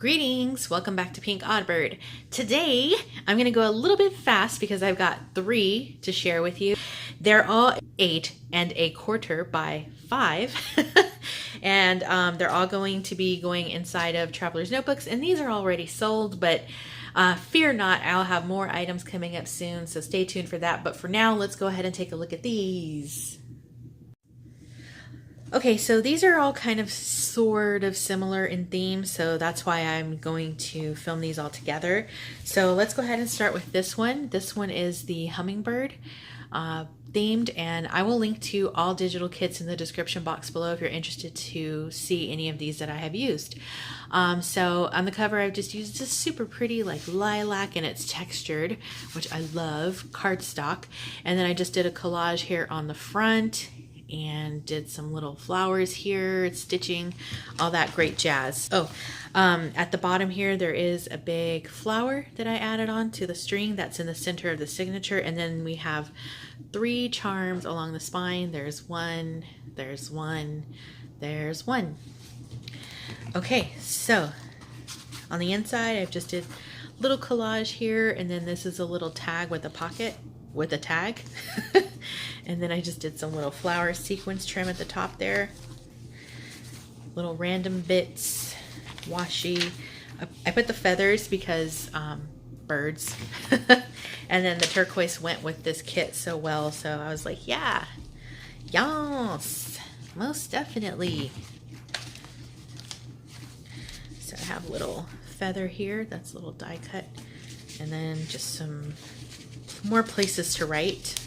Greetings, welcome back to Pink Oddbird. Today, I'm gonna go a little bit fast because I've got 3 to share with you. They're all 8 1/4 by 5. And they're all going to be going inside of Traveler's Notebooks, and these are already sold, but fear not, I'll have more items coming up soon, so stay tuned for that. But for now, let's go ahead and take a look at these. Okay, so these are all kind of sort of similar in theme, so that's why I'm going to film these all together. So let's go ahead and start with this one. This one is the Hummingbird themed, and I will link to all digital kits in the description box below if you're interested to see any of these that I have used. So on the cover, I've just used this super pretty like lilac, and it's textured, which I love, cardstock. And then I just did a collage here on the front and did some little flowers here, stitching, all that great jazz. Oh, at the bottom here, there is a big flower that I added on to the string that's in the center of the signature. And then we have 3 charms along the spine. There's one, there's one, there's one. Okay, so on the inside, I've just did a little collage here, and then this is a little tag with a pocket with a tag. And then I just did some little flower sequence trim at the top there. Little random bits, washi. I put the feathers because birds. And then the turquoise went with this kit so well, so I was like, yeah, yes, most definitely. So I have a little feather here, that's a little die cut. And then just some more places to write.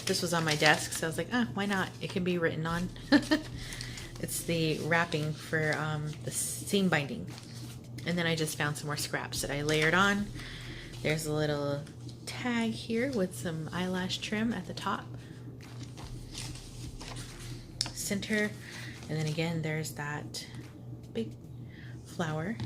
This was on my desk, so I was like, oh, why not? It can be written on. It's the wrapping for the seam binding. And then I just found some more scraps that I layered on. There's a little tag here with some eyelash trim at the top. Center. And then again, there's that big flower.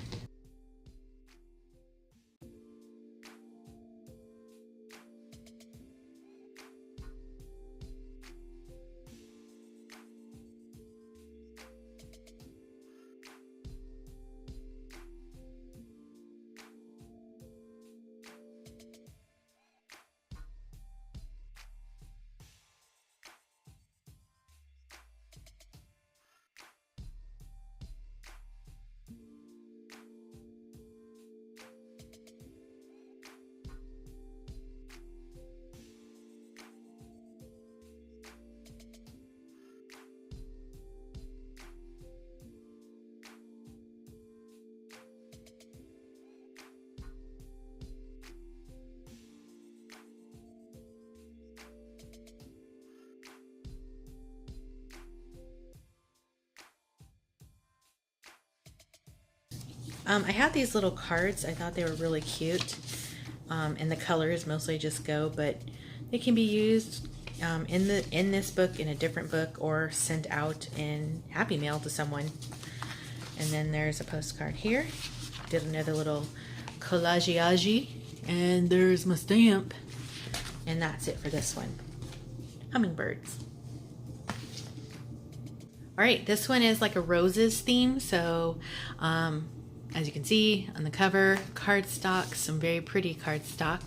I have these little cards. I thought they were really cute, and the colors mostly just go, but they can be used in this book, in a different book, or sent out in Happy Mail to someone. And then there's a postcard here. Did another little collage, and there's my stamp. And that's it for this one. Hummingbirds. All right, this one is like a roses theme, so as you can see on the cover, cardstock, some very pretty cardstock.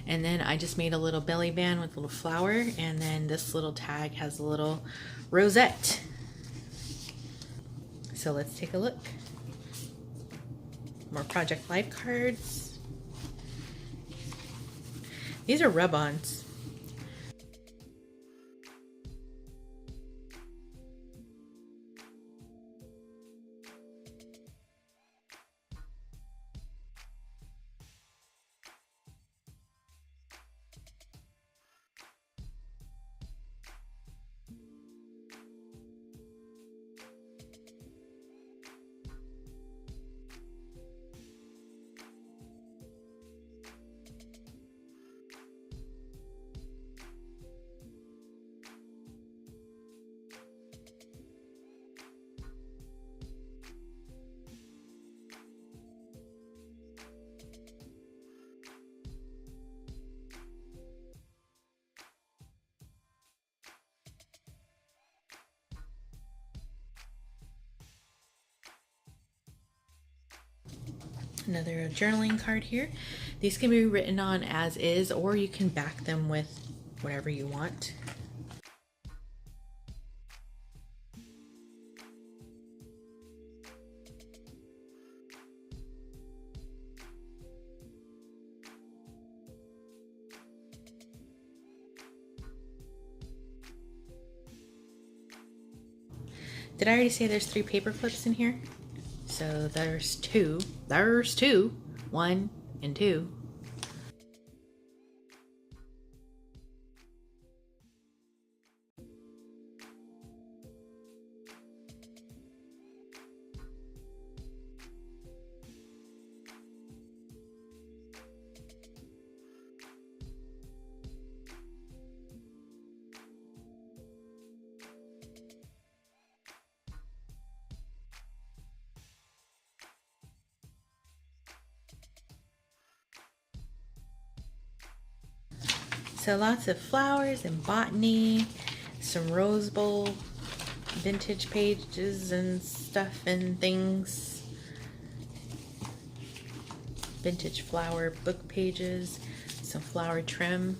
And then I just made a little belly band with a little flower, and then this little tag has a little rosette. So let's take a look. More Project Life cards. These are rub-ons. Another journaling card here. These can be written on as is, or you can back them with whatever you want. Did I already say there's 3 paper clips in here? So there's 2. There's 2. 1 and 2. So lots of flowers and botany, some rose bowl vintage pages and stuff and things. Vintage flower book pages, some flower trim.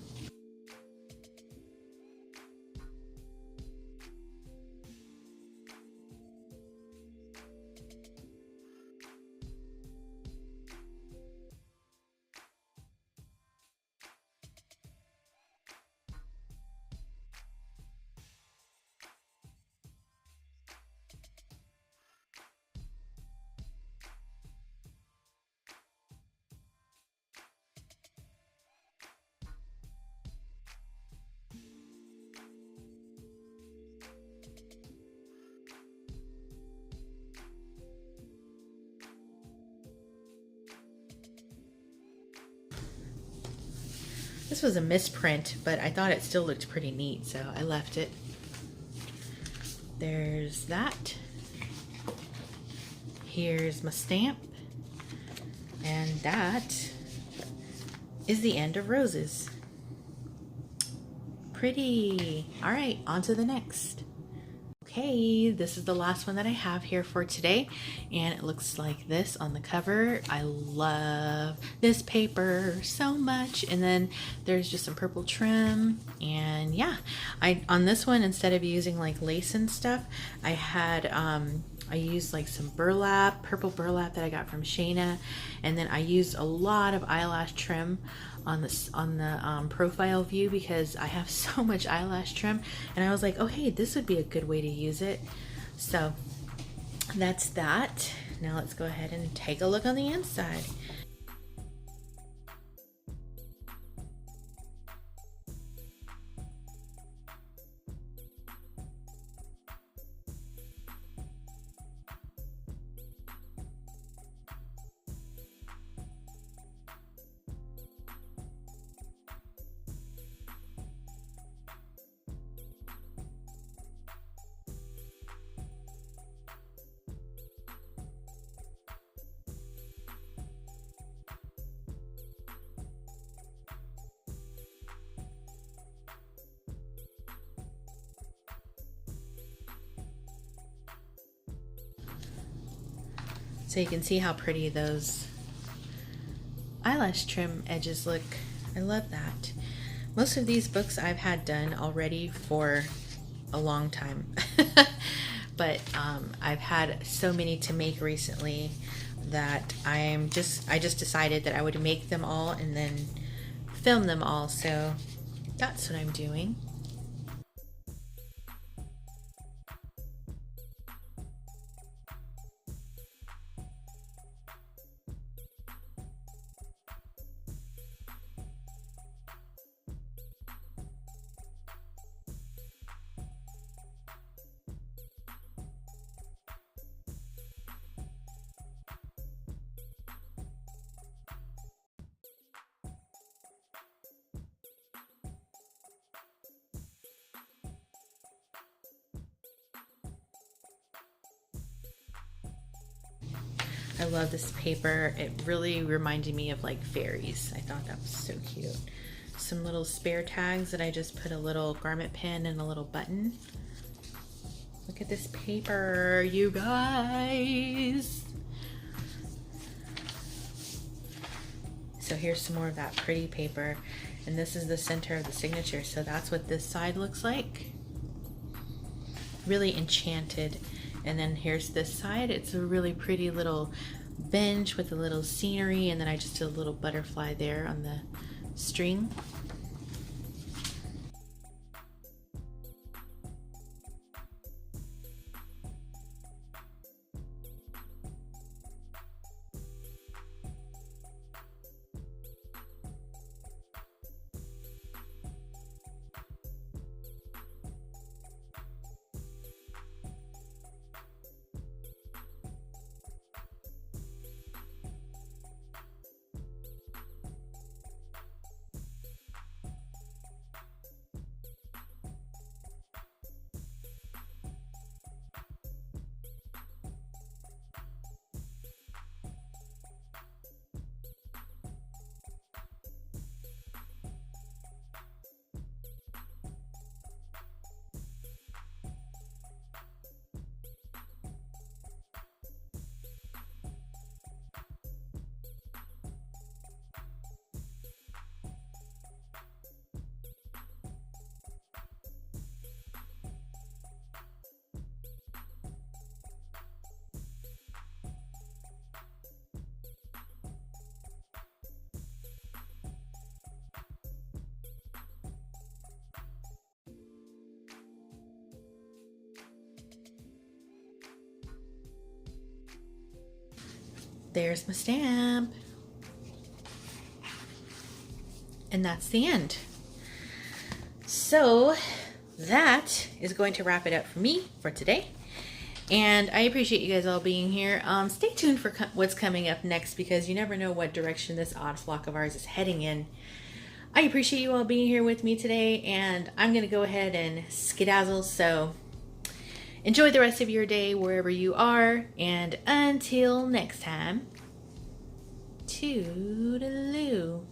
This was a misprint, but I thought it still looked pretty neat, so I left it. There's that. Here's my stamp. And that is the end of roses. Pretty. All right, on to the next. Okay, this is the last one that I have here for today, and it looks like this on the cover. I love this paper so much. And then there's just some purple trim, and yeah, on this one, instead of using like lace and stuff, I had I used like some burlap, purple burlap that I got from Shayna, and then I used a lot of eyelash trim on the profile view because I have so much eyelash trim, and I was like, oh hey, this would be a good way to use it. So that's that. Now let's go ahead and take a look on the inside. So you can see how pretty those eyelash trim edges look. I love that. Most of these books I've had done already for a long time. But I've had so many to make recently that I just decided that I would make them all and then film them all. So that's what I'm doing. I love this paper. It really reminded me of like Fairies. I thought that was so cute. Some little spare tags that I just put a little garment pin and a little button. Look at this paper, you guys. So here's some more of that pretty paper, and this is the center of the signature. So that's what this side looks like. Really enchanted. And then here's this side. It's a really pretty little bench with a little scenery, and then I just did a little butterfly there on the string. There's my stamp. And that's the end. So that is going to wrap it up for me for today. And I appreciate you guys all being here. Stay tuned for what's coming up next, because you never know what direction this odd flock of ours is heading in. I appreciate you all being here with me today, and I'm going to go ahead and skedazzle. So enjoy the rest of your day wherever you are, and until next time, toodaloo.